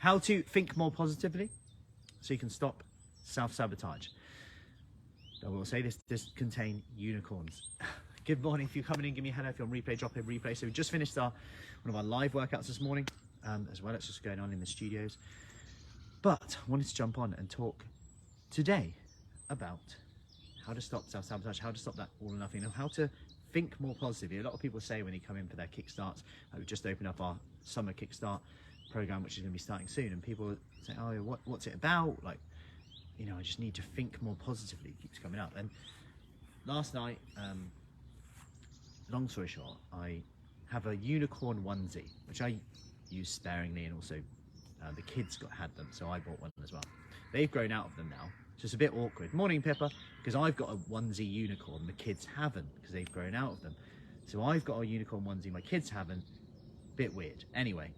how to think more positively so you can stop self-sabotage. I will say this does contain unicorns. Good morning. If you're coming in, give me a hello. If you're on replay, drop in replay. So we just finished one of our live workouts this morning as well. It's just going on in the studios. But I wanted to jump on and talk today about how to stop self-sabotage, how to stop that all or nothing, and how to think more positively. A lot of people say when they come in for their kickstarts, we've just opened up our summer kickstart program, which is going to be starting soon, and people say, oh, what's it about? Like, you know, I just need to think more positively. It keeps coming up. And last night, long story short, I have a unicorn onesie, which I use sparingly, and also the kids had them, so I bought one as well. They've grown out of them now, so it's a bit awkward. Morning, Pippa, because I've got a onesie unicorn, the kids haven't, because they've grown out of them. So I've got a unicorn onesie, my kids haven't. Bit weird. Anyway,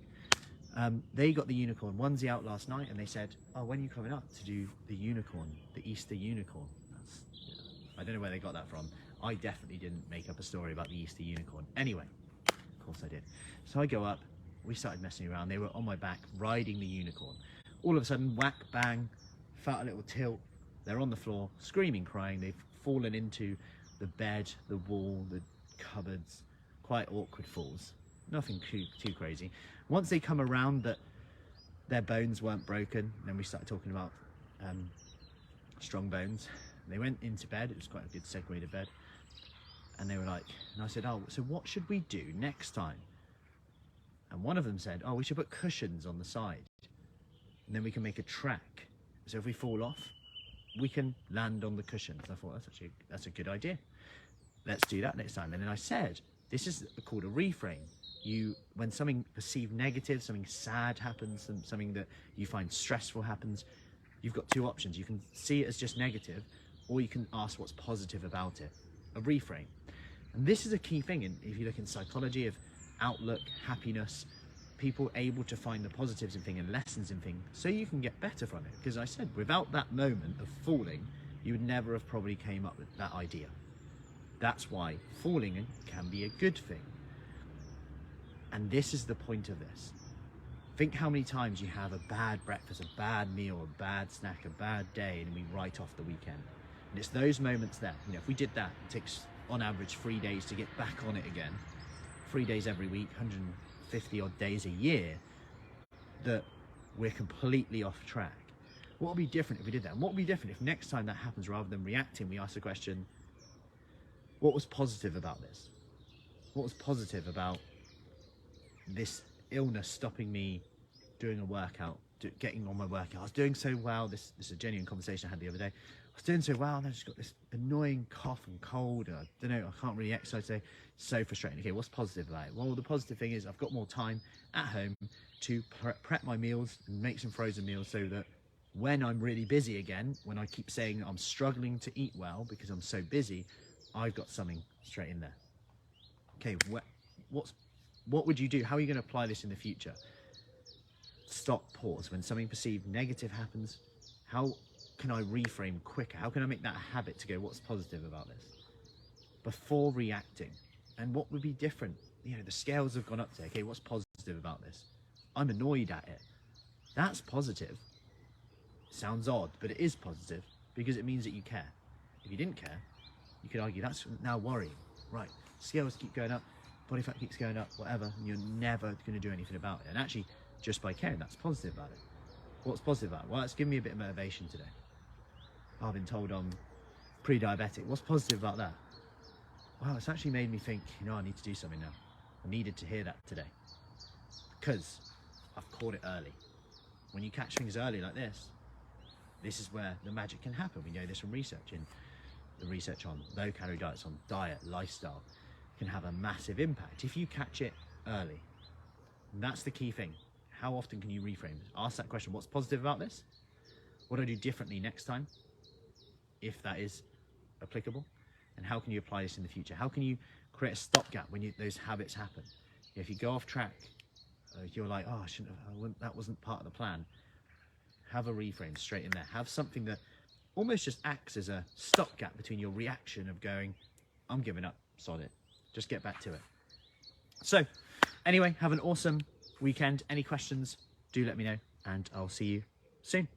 they got the unicorn onesie out last night, and they said, oh, when are you coming up to do the unicorn, the Easter unicorn? I don't know where they got that from. I definitely didn't make up a story about the Easter unicorn. Anyway, of course I did. So I go up, we started messing around. They were on my back riding the unicorn. All of a sudden, whack, bang, felt a little tilt. They're on the floor, screaming, crying. They've fallen into the bed, the wall, the cupboards. Quite awkward falls. Nothing too crazy. Once they come around that their bones weren't broken, then we started talking about strong bones. They went into bed. It was quite a good segue to bed. And they were like, and I said, oh, so what should we do next time? And one of them said, oh, we should put cushions on the side. And then we can make a track. So if we fall off, we can land on the cushions. I thought, that's a good idea. Let's do that next time. And then I said, this is called a reframe. When something perceived negative, something sad happens, something that you find stressful happens, you've got two options. You can see it as just negative, or you can ask what's positive about it. A reframe. And this is a key thing. And if you look in psychology of outlook, happiness, people able to find the positives in things and lessons in things, so you can get better from it. Because I said, without that moment of falling, you would never have probably came up with that idea. That's why falling can be a good thing. And this is the point of this. Think how many times you have a bad breakfast, a bad meal, a bad snack, a bad day, and we write off the weekend. And it's those moments there. You know, if we did that, it takes on average 3 days to get back on it again. 3 days every week, 150 odd days a year, that we're completely off track. What would be different if we did that? And what would be different if next time that happens, rather than reacting, we ask the question, what was positive about this? What was positive about this illness stopping me doing a workout, getting on my workout? I was doing so well. This is a genuine conversation I had the other day. I was doing so well, and I just got this annoying cough and cold. And I don't know, I can't really exercise today. So frustrating. Okay, what's positive about it? Well, the positive thing is I've got more time at home to prep my meals and make some frozen meals, so that when I'm really busy again, when I keep saying I'm struggling to eat well because I'm so busy, I've got something straight in there. Okay, what would you do? How are you going to apply this in the future? Stop, pause. When something perceived negative happens, how can I reframe quicker? How can I make that a habit to go, what's positive about this? Before reacting. And what would be different? You know, the scales have gone up today. Okay, what's positive about this? I'm annoyed at it. That's positive. Sounds odd, but it is positive because it means that you care. If you didn't care, you could argue that's now worrying. Right, scales keep going up, body fat keeps going up, whatever, and you're never going to do anything about it. And actually, just by caring, that's positive about it. What's positive about it? Well, it's given me a bit of motivation today. I've been told I'm pre-diabetic. What's positive about that? Well, it's actually made me think, you know, I need to do something now. I needed to hear that today because I've caught it early. When you catch things early like this is where the magic can happen. We know this from research. In the research on low-calorie diets, on diet, lifestyle, can have a massive impact if you catch it early. And that's the key thing. How often can you reframe? Ask that question, what's positive about this? What do I do differently next time, if that is applicable? And how can you apply this in the future? How can you create a stopgap when those habits happen? If you go off track, you're like, oh, that wasn't part of the plan. Have a reframe straight in there. Have something that almost just acts as a stopgap between your reaction of going, I'm giving up, sod it. Just get back to it. So anyway, have an awesome weekend. Any questions, do let me know. and I'll see you soon.